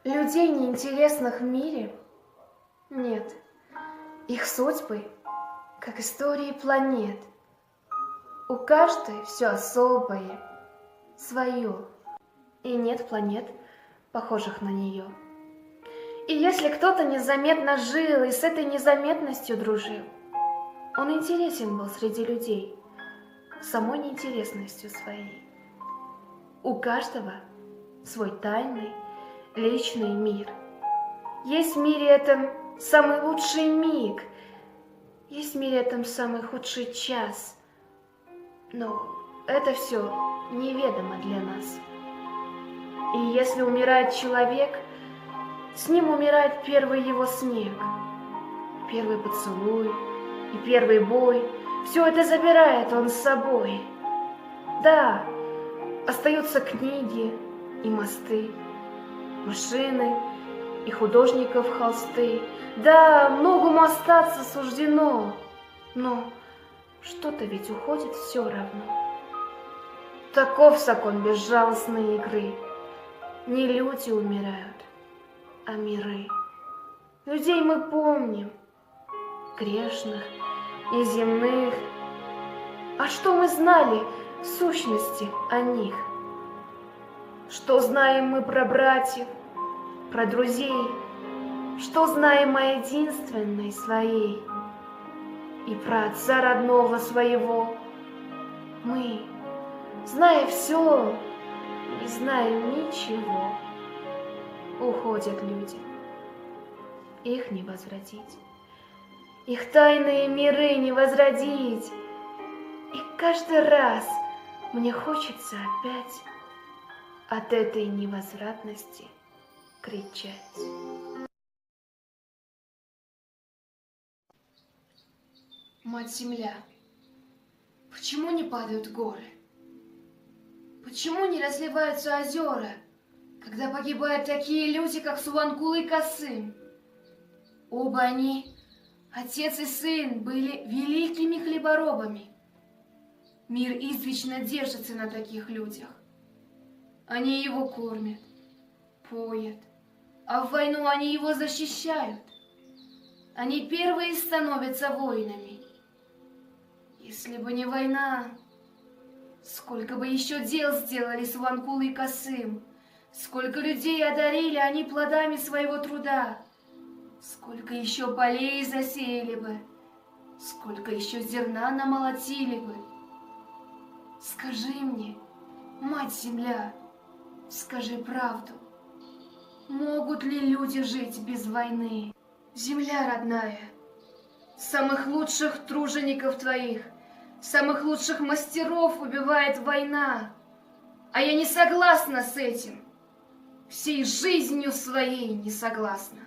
Людей, неинтересных в мире, нет. Их судьбы, как истории планет. У каждой все особое, свое. И нет планет, похожих на нее. И если кто-то незаметно жил и с этой незаметностью дружил, он интересен был среди людей, самой неинтересностью своей. У каждого свой тайный, личный мир. Есть в мире этом самый лучший миг, есть в мире этом самый худший час. Но это все неведомо для нас. И если умирает человек, с ним умирает первый его снег, первый поцелуй и первый бой. Все это забирает он с собой. Да, остаются книги и мосты, машины и художников холсты. Да, многому остаться суждено, но что-то ведь уходит все равно. Таков закон безжалостной игры. Не люди умирают, а миры. Людей мы помним, грешных и земных. А что мы знали в сущности о них? Что знаем мы про братьев, про друзей? Что знаем о единственной своей? И про отца родного своего? Мы, зная все, не знаем ничего. Уходят люди, их не возвратить, их тайные миры не возродить. И каждый раз мне хочется опять от этой невозвратности кричать. Мать-Земля, почему не падают горы? Почему не разливаются озера, когда погибают такие люди, как Субанкул и Касым? Оба они, отец и сын, были великими хлеборобами. Мир извечно держится на таких людях. Они его кормят, поят, а в войну они его защищают. Они первые становятся воинами. Если бы не война, сколько бы еще дел сделали Субанкул и Касым, сколько людей одарили они плодами своего труда, сколько еще полей засеяли бы, сколько еще зерна намолотили бы. Скажи мне, Мать-Земля, скажи правду, могут ли люди жить без войны? Земля родная, самых лучших тружеников твоих, самых лучших мастеров убивает война, а я не согласна с этим, всей жизнью своей не согласна.